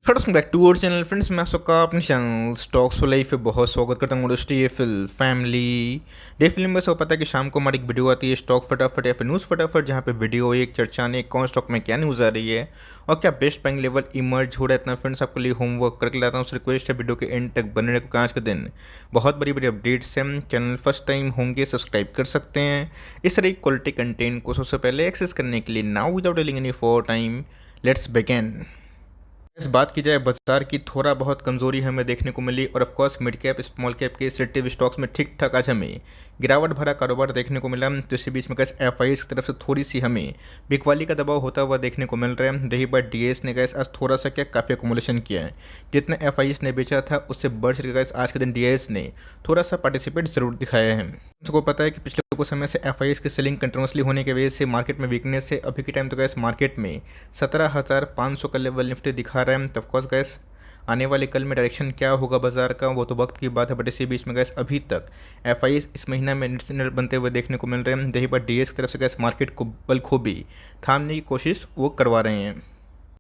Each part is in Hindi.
Welcome back to our channel friends. मैं आप सबका अपने चैनल स्टॉक्स फॉर लाइफ पे बहुत स्वागत करता हूँ। दोस्तों ये फैमिली डे फिल्म में सब पता है कि शाम को हमारी एक वीडियो आती है स्टॉक फटाफट या फिर न्यूज़ फटाफट, जहाँ पे वीडियो एक चर्चा ने कौन स्टॉक में क्या न्यूज़ आ रही है और क्या बेस्ट बाइंग लेवल इमर्ज हो रहा है। इतना फ्रेंड्स आपके लिए होमवर्क करके लाता हूँ। रिक्वेस्ट है वीडियो के एंड तक बने रहे, क्योंकि आज के दिन बहुत बड़ी बड़ी अपडेट्स हैं। चैनल फर्स्ट टाइम होंगे सब्सक्राइब कर सकते हैं इस तरह की क्वालिटी कंटेंट को सबसे पहले एक्सेस करने के लिए। Now without telling any for time, let's begin. इस बात की जाए बाजार की, थोड़ा बहुत कमजोरी हमें देखने को मिली और of course mid cap small cap के सेलेक्टिव स्टॉक्स में ठीक ठाक आज हमें गिरावट भरा कारोबार देखने को मिला। तो इसी बीच में गैस एफआईएस की तरफ से थोड़ी सी हमें बिकवाली का दबाव होता हुआ देखने को मिल रहा है। रही बात डीएस ने गैस आज थोड़ा सा क्या काफ़ी अकोमोलेशन किया है। जितना एफआईएस ने बेचा था उससे बढ़ चढ़ के गैस आज के दिन डीएस ने थोड़ा सा पार्टिसिपेट जरूर दिखाया है। सबको पता है कि पिछले कुछ समय से एफआईएस की सेलिंग कंटिन्यूसली होने की वजह से मार्केट में वीकनेस है। अभी के टाइम तो गैस मार्केट में 17,500 का लेवल निफ्टी दिखा रहा है। तब कोर्स गैस आने वाले कल में डायरेक्शन क्या होगा बाजार का वो तो वक्त की बात है, बट इसी बीच में गैस अभी तक एफआईएस इस महीना में नेट बनते हुए देखने को मिल रहे हैं। यही बात डीएस की तरफ से गैस मार्केट को बलखूबी थामने की कोशिश वो करवा रहे हैं।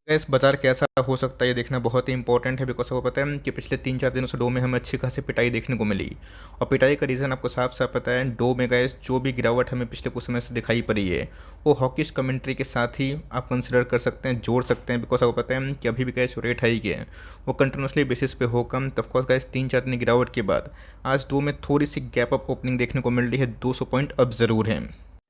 गैस बाजार कैसा हो सकता है ये देखना बहुत ही इंपॉर्टेंट है, बिकॉज आपको पता है कि पिछले 3-4 दिनों से डो में हमें अच्छी खासी पिटाई देखने को मिली और पिटाई का रीज़न आपको साफ साफ पता है। डो में गैस जो भी गिरावट हमें पिछले कुछ समय से दिखाई पड़ी है वो हॉकिश कमेंट्री के साथ ही आप कंसिडर कर सकते हैं, जोड़ सकते हैं। बिकॉज आपको पता है कि अभी भी गैस रेट हाइक है वो कंटिन्यूसली बेसिस पे हो कम। तब कोर्स गैस 3-4 दिन गिरावट के बाद आज डो में थोड़ी सी गैप अप ओपनिंग देखने को मिल रही है। 200 पॉइंट अब ज़रूर है।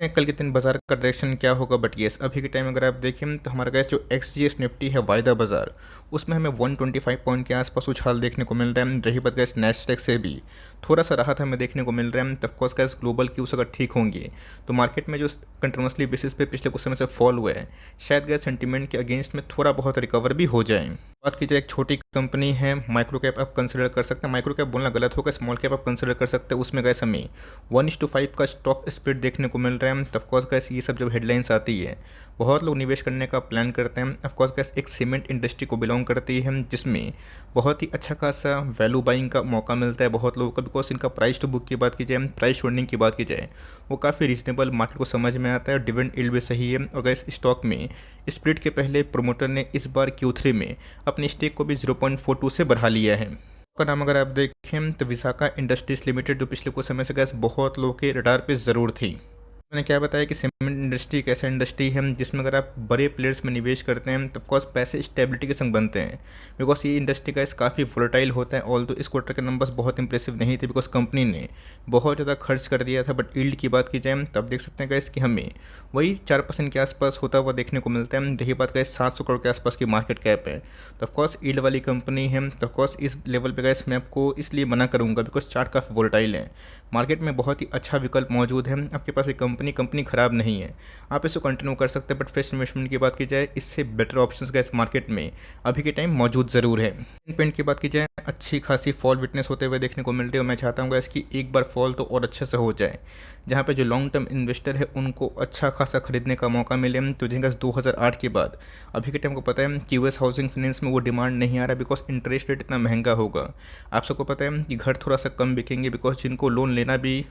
कल के दिन बाजार का डायरेक्शन क्या होगा, बट येस अभी के टाइम अगर आप देखें तो हमारा गैस जो एक्सजीएस निफ्टी है वायदा बाजार उसमें हमें 125 पॉइंट के आसपास उछाल देखने को मिल रहा है। रही बात गैस नेस्डेक से भी थोड़ा सा राहत हमें देखने को मिल रहा है। तब कोर्स गैस ग्लोबल क्यूज अगर ठीक होंगे तो मार्केट में जो कंटिन्यूसली बेसिस पे पिछले कुछ समय से फॉल हुआ है शायद गैस सेंटीमेंट के अगेंस्ट में थोड़ा बहुत रिकवर भी हो जाए। बात की जाए एक छोटी कंपनी है माइक्रो कैप आप कंसिडर कर सकते हैं। माइक्रो कैप बोलना गलत होगा, स्मॉल कैप आप कंसिडर कर सकते हैं। उसमें गैस हमें 1:5 का स्टॉक स्प्लिट देखने को मिल रहा है। तब कोर्स गैस ये सब जब हेडलाइंस आती है बहुत लोग निवेश करने का प्लान करते हैं। ऑफकोर्स गैस एक सीमेंट इंडस्ट्री को बिलोंग करती है जिसमें बहुत ही अच्छा खासा वैल्यू बाइंग का मौका मिलता है बहुत लोगों को। बिकॉज इनका प्राइस टू बुक की बात की जाए, प्राइस होल्डिंग की बात की जाए, वो काफ़ी रीजनेबल मार्केट को समझ में आता है और डिविडेंड यील्ड भी सही है। और गैस स्टॉक में स्प्लिट के पहले प्रोमोटर ने इस बार Q3 में अपनी स्टेक को भी 0.42 से बढ़ा लिया है। का नाम अगर आप देखें तो विशाखा इंडस्ट्रीज लिमिटेड, जो पिछले कुछ समय से गैस बहुत लोगों के रडार पे ज़रूर थी। मैंने क्या बताया कि सीमेंट इंडस्ट्री एक ऐसा इंडस्ट्री है जिसमें अगर आप बड़े प्लेयर्स में निवेश करते हैं तो ऑफकोर्स पैसे स्टेबिलिटी के संग बनते हैं। बिकॉज ये इंडस्ट्री का काफ़ी वोलेटाइल होता है। ऑल तो इस क्वार्टर के नंबर्स बहुत इंप्रेसिव नहीं थे बिकॉज कंपनी ने बहुत ज़्यादा खर्च कर दिया था। बट यील्ड की बात की जाए तब देख सकते हैं गैस कि हमें वही 4% के आसपास होता हुआ देखने को मिलता है। रही बात गैस 700 करोड़ के आसपास की मार्केट कैप है तो ऑफकोर्स यील्ड वाली कंपनी है। तो ऑफकोर्स इस लेवल पे गैस मैं आपको इसलिए मना करूँगा बिकॉज चार्ट काफ़ी वोलेटाइल है। मार्केट में बहुत ही अच्छा विकल्प मौजूद है। आपके पास एक कंपनी खराब नहीं है, आप इसको कंटिन्यू कर सकते हैं। बट फ्रेश इन्वेस्टमेंट की बात की जाए इससे बेटर ऑप्शंस गैस मार्केट में अभी के टाइम मौजूद ज़रूर है। पेंट की बात की जाए अच्छी खासी फॉल विटनेस होते हुए देखने को मिल रही है और मैं चाहता हूँ गैस कि एक बार फॉल तो और अच्छे से हो जाए, जहाँ पे जो लॉन्ग टर्म इन्वेस्टर है उनको अच्छा खासा खरीदने का मौका मिले। तो जिनका 2008 के बाद अभी के टाइम को पता है कि यूएस हाउसिंग फाइनेंस में वो डिमांड नहीं आ रहा बिकॉज इंटरेस्ट रेट इतना महंगा होगा। आप सबको पता है कि घर थोड़ा सा कम बिकेंगे बिकॉज जिनको लोन लेना भी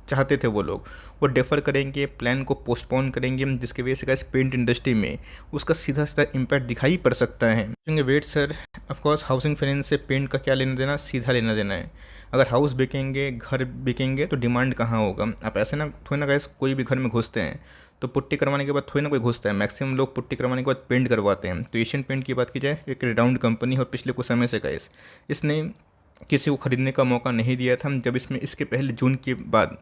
चाहते थे वो डेफर करेंगे, प्लान को पोस्टपोन करेंगे, जिसकी वजह से गैस पेंट इंडस्ट्री में उसका सीधा सीधा इम्पैक्ट दिखाई पड़ सकता है। Wait sir, of course housing finance से पेंट का क्या लेना देना, सीधा लेना देना है। अगर हाउस बिकेंगे, घर बिकेंगे तो डिमांड कहाँ होगा। आप ऐसे ना थोड़ी ना गैस कोई भी घर में घुसते हैं तो पुट्टी करवाने के बाद थोड़ी ना कोई घुसता है, मैक्सिमम लोग पुट्टी करवाने के बाद पेंट करवाते हैं। तो एशियन पेंट की बात की जाए एक रिडाउंड कंपनी है और पिछले कुछ समय से गैस इसने किसी को खरीदने का मौका नहीं दिया था। जब इसमें इसके पहले जून के बाद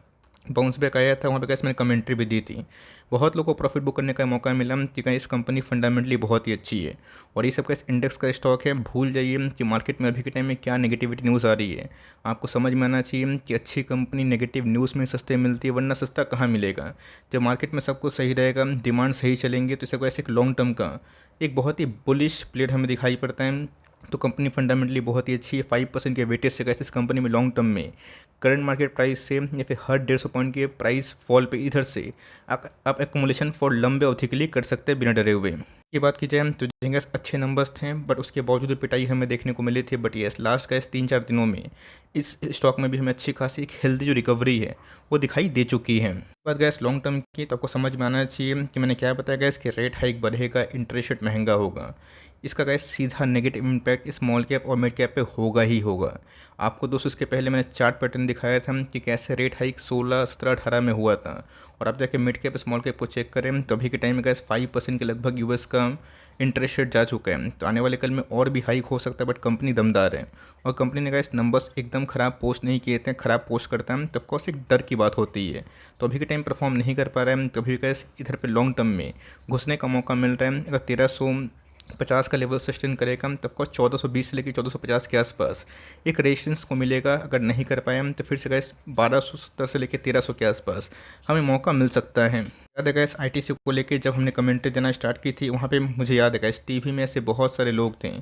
बाउंस बैक आया था वहाँ पे कैसे मैंने कमेंट्री भी दी थी, बहुत लोगों को प्रॉफिट बुक करने का मौका मिला कि इस कंपनी फंडामेंटली बहुत ही अच्छी है। और ये सब का इस इंडेक्स का स्टॉक है। भूल जाइए कि मार्केट में अभी के टाइम में क्या नेगेटिविटी न्यूज़ आ रही है। आपको समझ में आना चाहिए कि अच्छी कंपनी नेगेटिव न्यूज़ में सस्ते मिलती है, वरना सस्ता कहाँ मिलेगा। जब मार्केट में सब कुछ सही रहेगा, डिमांड सही चलेंगे तो इससे ऐसे एक लॉन्ग टर्म का एक बहुत ही बुलिश प्लेट हमें दिखाई पड़ता है। तो कंपनी फंडामेंटली बहुत ही अच्छी है। 5% के वेटेज से कैसे इस कंपनी में लॉन्ग टर्म में करंट मार्केट प्राइस से या फिर हर 150 पॉइंट के प्राइस फॉल पे इधर से आप एक्मुलेशन फॉर लंबे अवधि के लिए कर सकते हैं बिना डरे हुए। की बात की जाए तो जिंगस अच्छे नंबर्स थे बट उसके बावजूद पिटाई हमें देखने को मिली थी। बट येस लास्ट गैस 3-4 दिनों में इस स्टॉक में भी हमें अच्छी खासी एक हेल्दी जो रिकवरी है वो दिखाई दे चुकी है। बात गैस लॉन्ग टर्म की तो आपको समझ में आना चाहिए कि मैंने क्या बताया गैस कि रेट हाइक बढ़ेगा, इंटरेस्ट रेट महंगा होगा। इसका गाइस सीधा नेगेटिव इम्पैक्ट स्मॉल कैप और मिड कैप पे होगा ही होगा। आपको दोस्तों इसके पहले मैंने चार्ट पैटर्न दिखाया था कि कैसे रेट हाइक 16, 17, 18 में हुआ था, और आप जाके मिड कैप स्मॉल कैप को चेक करें तो अभी के टाइम में गाइस 5% के लगभग यूएस का इंटरेस्ट रेट जा चुका है। तो आने वाले कल में और भी हाइक हो सकता है, बट कंपनी दमदार है और कंपनी ने गाइस नंबर्स एकदम ख़राब पोस्ट नहीं किए थे। ख़राब पोस्ट करता है तो ऑफकोर्स एक डर की बात होती है। तो अभी के टाइम परफॉर्म नहीं कर पा रहा है, तो अभी गाइस इधर पे लॉन्ग टर्म में घुसने का मौका मिल रहा है। अगर 1350 का लेवल सस्टेन करेगा तब को 1420 से लेकर 1450 के आसपास एक रेजिस्टेंस को मिलेगा। अगर नहीं कर पाए हम तो फिर से गैस 1270 से लेकर 1300 के आसपास हमें मौका मिल सकता है। याद है गैस आईटीसी को लेकर जब हमने कमेंट्री देना स्टार्ट की थी, वहाँ पे मुझे याद है गैस टीवी में ऐसे बहुत सारे लोग थे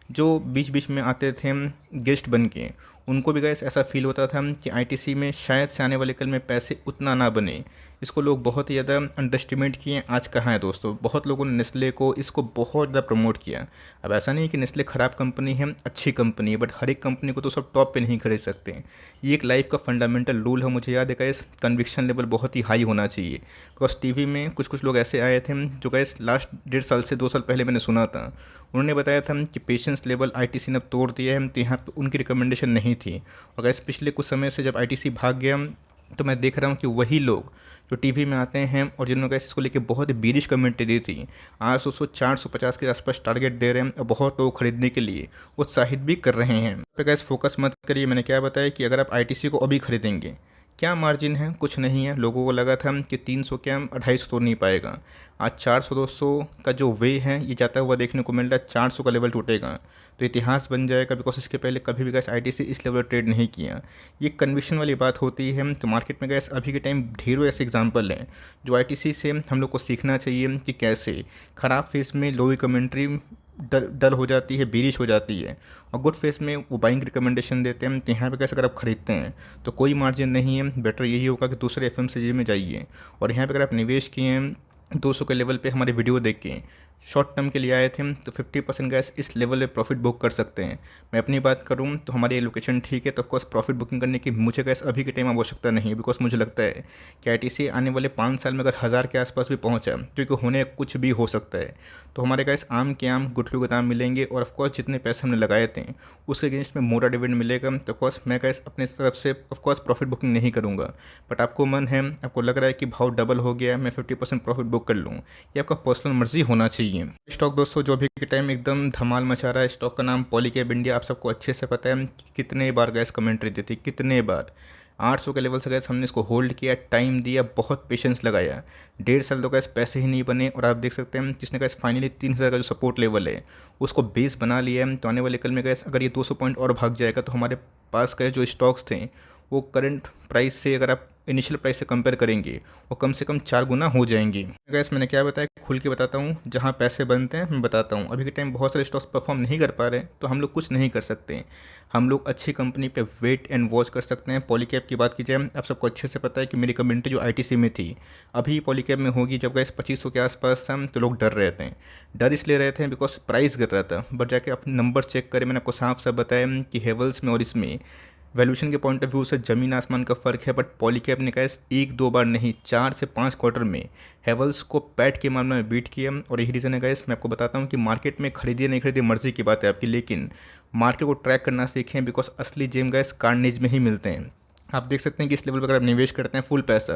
जो बीच बीच में आते थे गेस्ट बन के। उनको भी गैस ऐसा फील होता था कि आईटीसी में शायद से आने वाले कल में पैसे उतना ना बने। इसको लोग बहुत ही ज़्यादा अंडरस्टिमेट किए। आज कहाँ है दोस्तों, बहुत लोगों ने नेस्ले को इसको बहुत ज़्यादा प्रमोट किया। अब ऐसा नहीं है कि नेस्ले ख़राब कंपनी है, अच्छी कंपनी है, बट हर एक कंपनी को तो सब टॉप पे नहीं खरीद सकते। ये एक लाइफ का फंडामेंटल रूल है। मुझे याद है गैस कन्विक्शन लेवल बहुत ही हाई होना चाहिए। बिकॉज टीवी में कुछ कुछ लोग ऐसे आए थे जो गैस लास्ट 1.5 साल से 2 साल पहले मैंने सुना था, उन्होंने बताया था कि पेशेंस लेवल आईटीसी ने अब तोड़ दिया है, तो यहाँ पे उनकी रिकमेंडेशन नहीं थी। और गैस पिछले कुछ समय से जब आईटीसी भाग गया तो मैं देख रहा हूँ कि वही लोग जो टीवी में आते हैं और जिन्होंने गैस इसको लेके बहुत ही बीरिश कमेंट्री दी थी, आज 450 के आसपास टारगेट दे रहे हैं और बहुत लोग खरीदने के लिए उत्साहित भी कर रहे हैं। पे गैस फोकस मत करिए। मैंने क्या बताया कि अगर आप आईटीसी को अभी खरीदेंगे, क्या मार्जिन है, कुछ नहीं है। लोगों को लगा था कि 300 क्या 250 तो नहीं पाएगा। आज 400 200 का जो वे है ये जाता हुआ देखने को मिल रहा है। 400 का लेवल टूटेगा तो इतिहास बन जाएगा। बिकॉज इसके पहले कभी भी गैस आईटीसी इस लेवल ट्रेड नहीं किया। ये कन्विक्शन वाली बात होती है। तो मार्केट में गैस अभी के टाइम ढेरों ऐसे एग्जांपल हैं जो आईटीसी से हम लोग को सीखना चाहिए कि कैसे ख़राब फेस में लोई कमेंट्री डल हो जाती है, बीरिश हो जाती है, और गुड फेस में वो बाइंग रिकमेंडेशन देते हैं। तो यहाँ पे कैसे अगर आप खरीदते हैं तो कोई मार्जिन नहीं है, बेटर यही होगा कि दूसरे एफएमसीजी में जाइए। और यहाँ पे अगर आप निवेश किए हैं 200 के लेवल पे हमारे वीडियो देख के शॉर्ट टर्म के लिए आए थे तो 50% गैस इस लेवल पे प्रॉफिट बुक कर सकते हैं। मैं अपनी बात करूं तो हमारी लोकेशन ठीक है, तो ऑफकोर्स प्रॉफिट बुकिंग करने की मुझे गैस अभी के टाइम आवश्यकता नहीं है। बिकॉज मुझे लगता है कि आईटीसी आने वाले 5 साल में अगर 1000 के आसपास भी पहुंचा, क्योंकि होने कुछ भी हो सकता है, तो हमारे गैस आम के आम गुठलू के दाम मिलेंगे। और ऑफकोर्स जितने पैसे हमने लगाए थे उसके अगेंस्ट में मोटा डिविडेंड मिलेगा। तो ऑफकोर्स मैं गैस अपने तरफ से ऑफकोर्स प्रॉफिट बुकिंग नहीं करूँगा। बट आपको मन है, आपको लग रहा है कि भाव डबल हो गया, मैं 50% प्रॉफिट बुक कर लूँ, ये आपका पर्सनल मर्जी होना चाहिए। स्टॉक दोस्तों जो अभी के टाइम एकदम धमाल मचा रहा है, स्टॉक का नाम पॉलीकैब इंडिया। आप सबको अच्छे से पता है कि कितने बार गैस कमेंट्री दी थी, कितने बार 800 के लेवल से गैस हमने इसको होल्ड किया, टाइम दिया, बहुत पेशेंस लगाया। 1.5 साल तो गैस पैसे ही नहीं बने। और आप देख सकते हैं जिसने गैस फाइनली 3000 का जो सपोर्ट लेवल है उसको बेस बना लिया है। तो आने वाले कल में गैस अगर ये 200 पॉइंट और भाग जाएगा तो हमारे पास गए जो स्टॉक्स थे वो करंट प्राइस से, अगर आप इनिशियल प्राइस से कंपेयर करेंगे, वो कम से कम 4 गुना हो जाएंगी। गैस मैंने क्या बताया, खुल के बताता हूँ, जहाँ पैसे बनते हैं मैं बताता हूँ। अभी के टाइम बहुत सारे स्टॉक्स परफॉर्म नहीं कर पा रहे तो हम लोग कुछ नहीं कर सकते। हम लोग अच्छी कंपनी पे वेट एंड वॉच कर सकते हैं। पॉलीकैब की बात की जाए, आप सबको अच्छे से पता है कि मेरी कम्युनिटी जो आईटीसी में थी अभी पॉलीकैब में होगी। जब गैस 2500 के आसपास था तो लोग डर रहे थे। डर इसलिए रहे थे बिकॉज प्राइस गिर रहा था। बट जाके अपने नंबर चेक करें, मैंने आपको साफ साफ बताया कि हेवल्स में और इसमें वैल्यूएशन के पॉइंट ऑफ व्यू से ज़मीन आसमान का फ़र्क है। बट पॉलीकैब ने कहा 1-2 बार नहीं, 4 से 5 क्वार्टर में हेवल्स को पैट के मामले में बीट किया। और यही रीज़न है गाइस, मैं आपको बताता हूँ कि मार्केट में खरीदिए नहीं खरीदिए मर्जी की बात है आपकी, लेकिन मार्केट को ट्रैक करना सीखें। बिकॉज असली जेम गाइस कार्नेज में ही मिलते हैं। आप देख सकते हैं कि इस लेवल पर अगर आप निवेश करते हैं फुल पैसा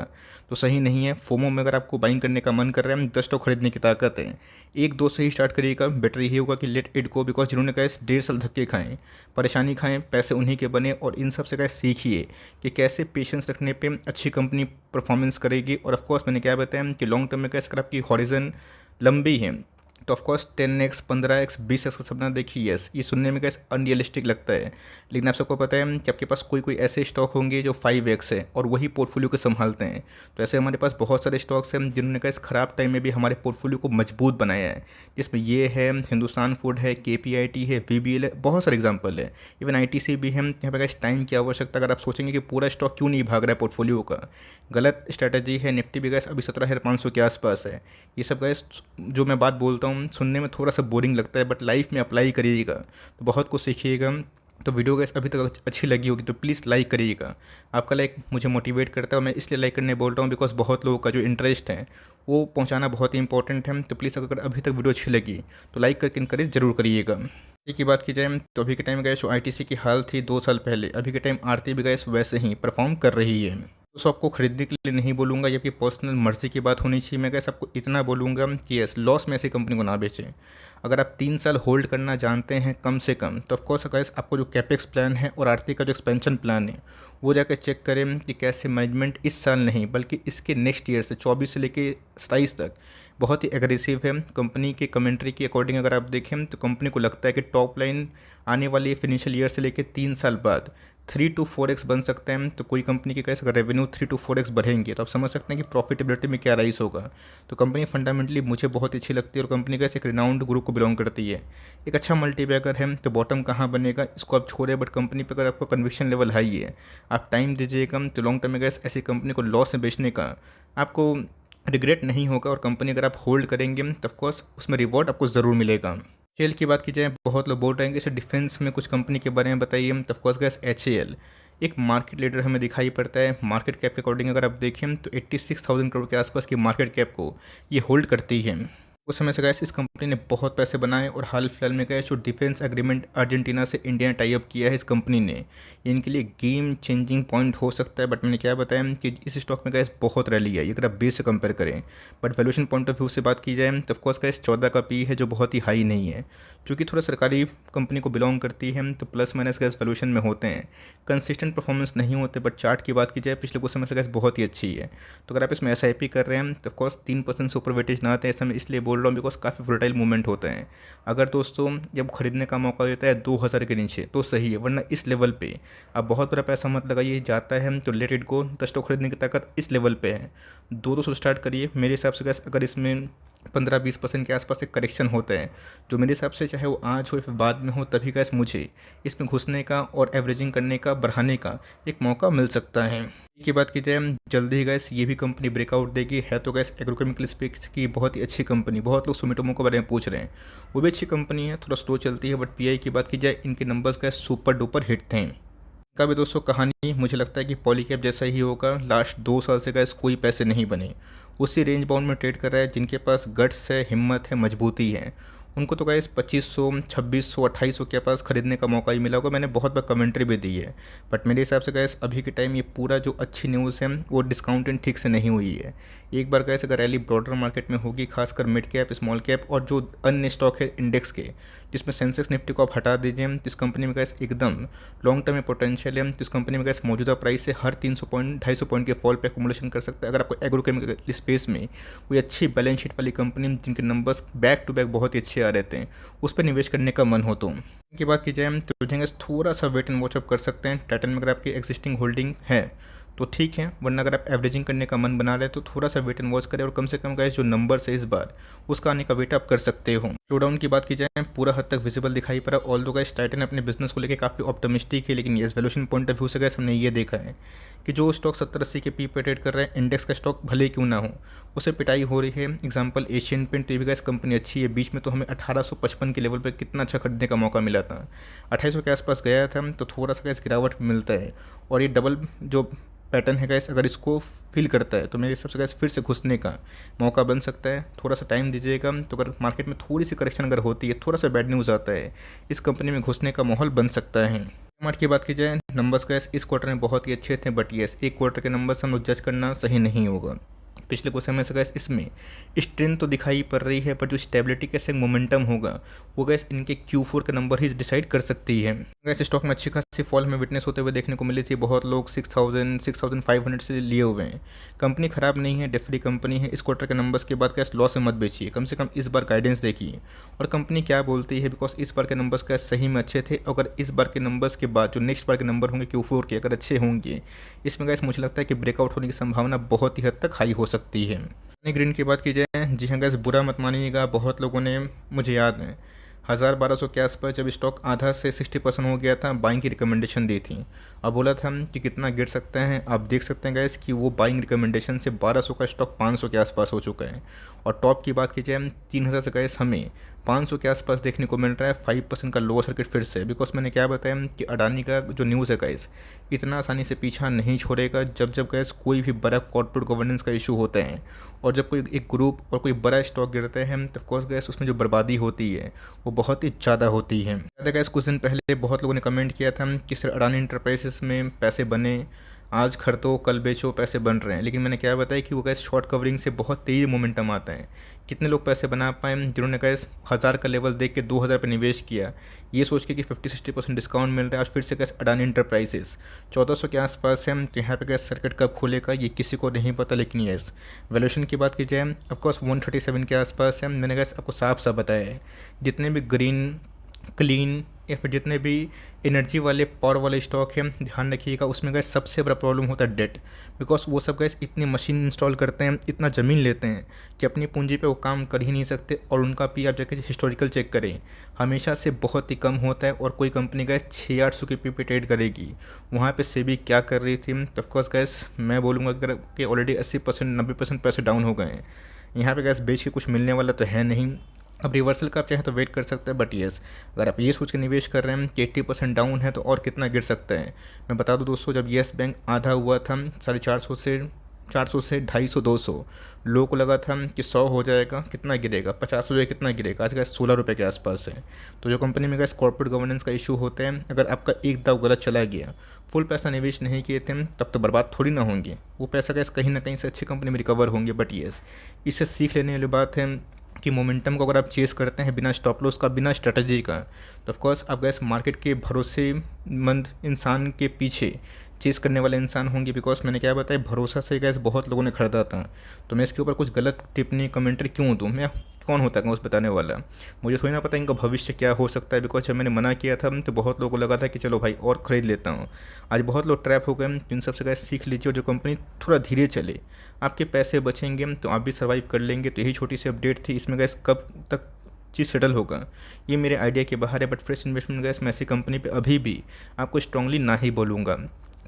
तो सही नहीं है। फोमो में अगर आपको बाइंग करने का मन कर रहा है, 10 स्टॉक खरीदने की ताकत है, 1-2 से ही स्टार्ट करिएगा। बेटर यही होगा कि लेट इट गो। बिकॉज जिन्होंने कहा 1.5 साल धक्के खाएं, परेशानी खाएं, पैसे उन्हीं के बने। और इन सब से कहा सीखिए कि कैसे पेशेंस रखने पे अच्छी कंपनी परफॉर्मेंस करेगी। और ऑफकोर्स मैंने क्या बताया कि लॉन्ग टर्म में कैसे अगर आपकी हॉरिजन लंबी है तो ऑफकोर्स 10x 15x 20x का सपना देखिए। यस, ये सुनने में कैसे अनरियलिस्टिक लगता है, लेकिन आप सबको पता है कि आपके पास कोई कोई ऐसे स्टॉक होंगे जो 5x है और वही पोर्टफोलियो को संभालते हैं। तो ऐसे हमारे पास बहुत सारे स्टॉक्स हैं जिन्होंने कैसे ख़राब टाइम में भी हमारे पोर्टफोलियो को मजबूत बनाया है, जिसमें ये है हिंदुस्तान फूड है, KPIT है, VBL है, बहुत सारे एग्जाम्पल है। इवन ITC भी है। यहाँ पर कैसे टाइम की आवश्यकता, अगर आप सोचेंगे कि पूरा स्टॉक क्यों नहीं भाग रहा है पोर्टफोलियो का, गलत स्ट्रैटेजी है। निफ्टी भी गैस अभी 17,500 के आसपास है। ये सब गैस जो मैं बात बोलता हूँ सुनने में थोड़ा सा बोरिंग लगता है, बट लाइफ में अप्लाई करिएगा तो बहुत कुछ सीखिएगा। तो वीडियो गैस अभी तक अच्छी लगी होगी तो प्लीज़ लाइक करिएगा। आपका लाइक मुझे मोटिवेट करता है और मैं इसलिए लाइक करने बोल रहा हूँ बिकॉज़ बहुत लोगों का जो इंटरेस्ट है वो पहुँचाना बहुत ही इंपॉर्टेंट है। तो प्लीज़ अगर अभी तक वीडियो अच्छी लगी तो लाइक करके इनकरेज ज़रूर करिएगा। आरती की बात की जाए तो अभी के टाइम में गैस जो आईटीसी की हाल थी 2 साल पहले, अभी के टाइम आरती भी गैस वैसे ही परफॉर्म कर रही है। तो सबको खरीदने के लिए नहीं बोलूँगा, ये आपकी पर्सनल मर्ज़ी की बात होनी चाहिए। मैं गैस आपको इतना बोलूँगा कि यस, लॉस में ऐसी कंपनी को ना बेचें। अगर आप 3 साल होल्ड करना जानते हैं कम से कम, तो ऑफकोर्स गैस आपको जो कैपेक्स प्लान है और आरती का जो एक्सपेंशन प्लान है वो जाकर चेक करें कि कैसे मैनेजमेंट इस साल नहीं बल्कि इसके नेक्स्ट ईयर से 24 से लेके 27 तक बहुत ही एग्रेसिव है। कंपनी की कमेंट्री के अकॉर्डिंग अगर आप देखें तो कंपनी को लगता है कि टॉप लाइन आने वाली फिनेंशियल ईयर से लेकर 3 साल बाद 3 to 4x बन सकते हैं। तो कोई कंपनी के कैसे अगर रेवेन्यू 3 to 4x बढ़ेंगे तो आप समझ सकते हैं कि प्रॉफिटेबिलिटी में क्या राइज होगा। तो कंपनी फंडामेंटली मुझे बहुत अच्छी लगती है और कंपनी कैसे एक रिनाउंड ग्रुप को बिलोंग करती है। एक अच्छा मल्टीबैगर है। तो बॉटम कहाँ बनेगा इसको आप छोड़े, बट कंपनी पर अगर आपको कन्विक्शन लेवल हाई है, आप टाइम दीजिएगा, तो लॉन्ग टर्म में गैस ऐसी कंपनी को लॉस में बेचने का आपको रिग्रेट नहीं होगा। और कंपनी अगर आप होल्ड करेंगे तो ऑफकोर्स उसमें रिवॉर्ड आपको ज़रूर मिलेगा। एच की बात की जाए, बहुत लोग बोल रहे हैं कि इसे डिफेंस में कुछ कंपनी के बारे में बताइए। तो ऑफकोर्स गैस एच एक मार्केट लीडर हमें दिखाई पड़ता है। मार्केट कैप के अकॉर्डिंग अगर आप देखें तो 86,000 करोड़ के आसपास की मार्केट कैप को ये होल्ड करती है। उस समय से गैस इस कंपनी ने बहुत पैसे बनाए और हाल फिलहाल में गैस जो डिफेंस एग्रीमेंट अर्जेंटीना से इंडिया ने टाई अप किया है इस कंपनी ने, ये इनके लिए गेम चेंजिंग पॉइंट हो सकता है। बट मैंने क्या बताया कि इस स्टॉक में गैस बहुत रैली है अगर आप बेस से कंपेयर करें। But valuation point of view से बात की जाए तो ऑफकोर्स गैस 14 का पी है जो बहुत ही हाई नहीं है। क्योंकि थोड़ा सरकारी कंपनी को बिलोंग करती है तो प्लस माइनस गैस वैल्यूएशन में होते हैं, कंसिस्टेंट परफॉर्मेंस नहीं होते। बट चार्ट की बात की जाए पिछले कुछ समय से गैस बहुत ही अच्छी है। तो अगर आप इसमें एसआईपी कर रहे हैं तो ऑफकोर्स 3% से ऊपर वेटेज ना आते हैं। ऐसा मैं इसलिए बोल रहा हूँ बिकॉज काफ़ी वोलेटाइल मूवमेंट होते हैं। अगर दोस्तों जब खरीदने का मौका देता है 2000 के नीचे तो सही है, वरना इस लेवल पे आप बहुत बड़ा पैसा मत लगाइए। जाता है तो लेट इट गो। 10 स्टॉक खरीदने की ताकत इस लेवल पे है, 200 से स्टार्ट करिए। मेरे हिसाब से गैस अगर इसमें 15-20% के आसपास एक करेक्शन होता है जो मेरे हिसाब से चाहे वो आज हो या फिर बाद में हो, तभी गैस मुझे इसमें घुसने का और एवरेजिंग करने का, बढ़ाने का एक मौका मिल सकता है। की बात की जाए, जल्दी ही गैस ये भी कंपनी ब्रेकआउट देगी। है तो गैस एग्रोकेमिकल स्पेस की बहुत ही अच्छी कंपनी। बहुत लोग सुमिटोमो के बारे में पूछ रहे हैं, वो भी अच्छी कंपनी है, थोड़ा स्लो चलती है। बट पीआई की बात की जाए, इनके numbers gas super duper hit थे। का भी दोस्तों कहानी मुझे लगता है कि पॉलीकैब जैसा ही होगा। लास्ट 2 साल से गैस कोई पैसे नहीं बने, उसी रेंज बाउंड में ट्रेड कर रहा है। जिनके पास गट्स है, हिम्मत है, मजबूती है, उनको तो गैस 2500, 2600, 2800 के पास खरीदने का मौका ही मिला होगा। मैंने बहुत बार कमेंट्री भी दी है। बट मेरे हिसाब से गैस अभी के टाइम ये पूरा जो अच्छी न्यूज़ है वो डिस्काउंटेड ठीक से नहीं हुई है। एक बार गैस अगर रैली ब्रॉडर मार्केट में होगी, खासकर मिड कैप, स्मॉल कैप और जो अन्य स्टॉक है इंडेक्स के, जिसमें सेंसेक्स निफ्टी को आप हटा दीजिए, तो इस कंपनी में गैस एकदम लॉन्ग टर्म में पोटेंशियल है। तो इस कंपनी में गैस मौजूदा प्राइस से हर 300 पॉइंट, 250 पॉइंट के फॉल पे एकुमुलेशन कर सकता है। अगर आपको एग्रोकेमिकल स्पेस में कोई अच्छी बैलेंस शीट वाली कंपनी जिनके नंबर्स बैक टू बैक बहुत ही अच्छे आ रहते हैं, उस पर निवेश करने का मन हो तो की बात की जाए तो गैस थोड़ा सा वेट एंड वॉच अप कर सकते हैं। टाइटन में अगर आपकी एग्जिस्टिंग होल्डिंग है तो ठीक है, वरना अगर आप एवरेजिंग करने का मन बना रहे हैं तो थोड़ा सा वेट एंड वॉच करें। और कम से कम गैस जो नंबर्स है इस बार उसका आने का वेट आप कर सकते हो। शोडाउन की बात की जाए, पूरा हद तक विजिबल दिखाई पड़ा। ऑल दो गैस टाइटन अपने बिजनेस को लेकर काफ़ी ऑप्टिमिस्टिक है, लेकिन ये वैल्यूएशन पॉइंट ऑफ व्यू से गैस हमने ये देखा है कि जो स्टॉक 70-80 के पी पे ट्रेड कर रहे हैं, इंडेक्स का स्टॉक भले ही क्यों ना हो, उसे पिटाई हो रही है। एग्जांपल एशियन पेंट, ये भी गैस कंपनी अच्छी है। बीच में तो हमें 1855 के लेवल पे कितना अच्छा खरीदने का मौका मिला था, 2800 के आसपास गया था, तो थोड़ा सा गैस गिरावट मिलता है। और ये डबल जो पैटर्न है गैस, अगर इसको फील करता है तो मेरे हिसाब से गैस फिर से घुसने का मौका बन सकता है। थोड़ा सा टाइम दीजिएगा। तो अगर मार्केट में थोड़ी सी करेक्शन अगर होती है, थोड़ा सा बैड न्यूज़ आता है, इस कंपनी में घुसने का माहौल बन सकता है। मार्ट की बात की जाए, नंबर्स गैस इस क्वार्टर में बहुत ही अच्छे थे। बट येस, एक क्वार्टर के नंबर्स हम लोग जज करना सही नहीं होगा। पिछले कुछ समय से गैस इसमें स्ट्रेंथ तो दिखाई पड़ रही है, पर जो स्टेबिलिटी का से मोमेंटम होगा वो गैस इनके Q4 का नंबर ही डिसाइड कर सकती है। गैस स्टॉक में अच्छी खासी फॉल हमें विटनेस होते हुए देखने को मिली थी। बहुत लोग 6000, 6500 से लिए हुए हैं। कंपनी खराब नहीं है, डेफरी कंपनी है। इस क्वार्टर के नंबर्स के बाद गैस लॉस में मत बेचिए, कम से कम इस बार गाइडेंस देखिए और कंपनी क्या बोलती है। बिकॉज इस बार के नंबर्स गैस सही में अच्छे थे। अगर इस बार के नंबर्स के बाद जो नेक्स्ट बार के नंबर होंगे Q4 के अगर अच्छे होंगे, इसमें गैस मुझे लगता है कि ब्रेकआउट होने की संभावना बहुत ही हद तक हाई हो सकती है। ग्रीन की बात की जाए, जी हाँ गैस, बुरा मत मानिएगा। बहुत लोगों ने, मुझे याद है, 1000-1200 के आसपास जब स्टॉक आधा से 60% हो गया था, बाइंग की रिकमेंडेशन दी थी। अब बोला था कि कितना गिर सकता है। आप देख सकते हैं गैस कि वो बाइंग रिकमेंडेशन से 1200 का स्टॉक 500 के आसपास हो चुका है। और टॉप की बात की जाए, 3000 से गैस हमें 500 के आसपास देखने को मिल रहा है, 5% का लोअर सर्किट फिर से। बिकॉज मैंने क्या बताया कि अडानी का जो न्यूज़ है गाइस इतना आसानी से पीछा नहीं छोड़ेगा। जब जब गाइस कोई भी बड़ा कॉर्पोरेट गवर्नेंस का इशू होता है और जब कोई एक ग्रुप और कोई बड़ा स्टॉक गिरता है तो ऑफकोर्स गैस उसमें जो बर्बादी होती है वो बहुत ही ज़्यादा होती है। ज़्यादा गैस कुछ दिन पहले बहुत लोगों ने कमेंट किया था कि सर अडानी इंटरप्राइजेस में पैसे बने, आज खरीदो कल बेचो, पैसे बन रहे हैं। लेकिन मैंने क्या बताया कि वो गैस शॉर्ट कवरिंग से बहुत तेज़ मोमेंटम आता है। कितने लोग पैसे बना पाए जिन्होंने गैस 1000 का लेवल देख के 2000 पे निवेश किया, ये सोच के कि 50-60% डिस्काउंट मिल रहा है। आज फिर से गैस अडानी इंटरप्राइजेस 1400 के आसपास है। तो यहाँ पे गैस सर्किट कब खुलेगा ये किसी को नहीं पता। लेकिन यस वैल्यूएशन की बात की जाए ऑफकोर्स 137 के आसपास है। मैंने गैस आपको साफ साफ बताया है जितने भी ग्रीन क्लीन या फिर जितने भी एनर्जी वाले पावर वाले स्टॉक हैं ध्यान रखिएगा उसमें गैस सबसे बड़ा प्रॉब्लम होता है डेट। बिकॉज वो सब गैस इतनी मशीन इंस्टॉल करते हैं, इतना ज़मीन लेते हैं कि अपनी पूंजी पे वो काम कर ही नहीं सकते। और उनका पी आप जाकर हिस्टोरिकल चेक करें हमेशा से बहुत ही कम होता है। और कोई कंपनी गैस 600-800 के पी पे ट्रेड करेगी, वहाँ पे सेबी क्या कर रही थी। तो ऑफकोर्स गैस मैं बोलूँगा अगर कि ऑलरेडी 80% 90% पैसे डाउन हो गए हैं। यहाँ पे गैस बेच के कुछ मिलने वाला तो है नहीं। अब रिवर्सल का आप चाहें तो वेट कर सकते हैं, बट येस अगर आप ये सोच के निवेश कर रहे हैं कि 80% डाउन है तो और कितना गिर सकता है। मैं बता दूं दोस्तों, जब येस बैंक आधा हुआ था 450 से 250 लोगों को लगा था कि 100 हो जाएगा, कितना गिरेगा, 50 रुपये कितना गिरेगा, आज गैस 16 रुपये के आसपास है। तो जो कंपनी में गैस कॉर्पोरेट गवर्नेंस का इशू होता है, अगर आपका एक दाव गलत चला गया, फुल पैसा निवेश नहीं किए थे तब तो बर्बाद थोड़ी ना होंगे, वो पैसा गैस कहीं ना कहीं से अच्छी कंपनी में रिकवर होंगे। बट येस इससे सीख लेने वाली बात है कि मोमेंटम को अगर आप चेस करते हैं बिना स्टॉप लॉस का, बिना स्ट्रेटजी का, तो ऑफकोर्स आप गैस मार्केट के भरोसेमंद इंसान के पीछे चेस करने वाले इंसान होंगे। बिकॉज मैंने क्या बताया भरोसा से गैस बहुत लोगों ने खरीदा था। तो मैं इसके ऊपर कुछ गलत टिप्पणी कमेंट्री क्यों दूँ, मैं कौन होता है उस बताने वाला, मुझे थोड़ी ना पता इनका भविष्य क्या हो सकता है। बिकॉज जब मैंने मना किया था तो बहुत लोगों को लगा था कि चलो भाई और ख़रीद लेता हूँ। आज बहुत लोग ट्रैप हो गए। इन सबसे गैस सीख लीजिए और जो कंपनी थोड़ा धीरे चले, आपके पैसे बचेंगे तो आप भी सर्वाइव कर लेंगे। तो यही छोटी सी अपडेट थी। इसमें गैस कब तक चीज़ सेटल होगा ये मेरे आइडिया के बाहर है। बट फ्रेश इन्वेस्टमेंट गैस मैं ऐसी कंपनी पे अभी भी आपको स्ट्रांगली ना ही बोलूँगा।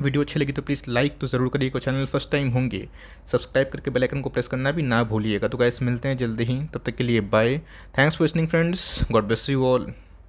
वीडियो अच्छी लगी तो प्लीज़ लाइक तो ज़रूर करिएगा, चैनल फर्स्ट टाइम होंगे सब्सक्राइब करके बेल आइकन को प्रेस करना भी ना भूलिएगा। तो गैस मिलते हैं जल्दी ही, तब तक के लिए bye. Thanks for listening friends, God bless you all.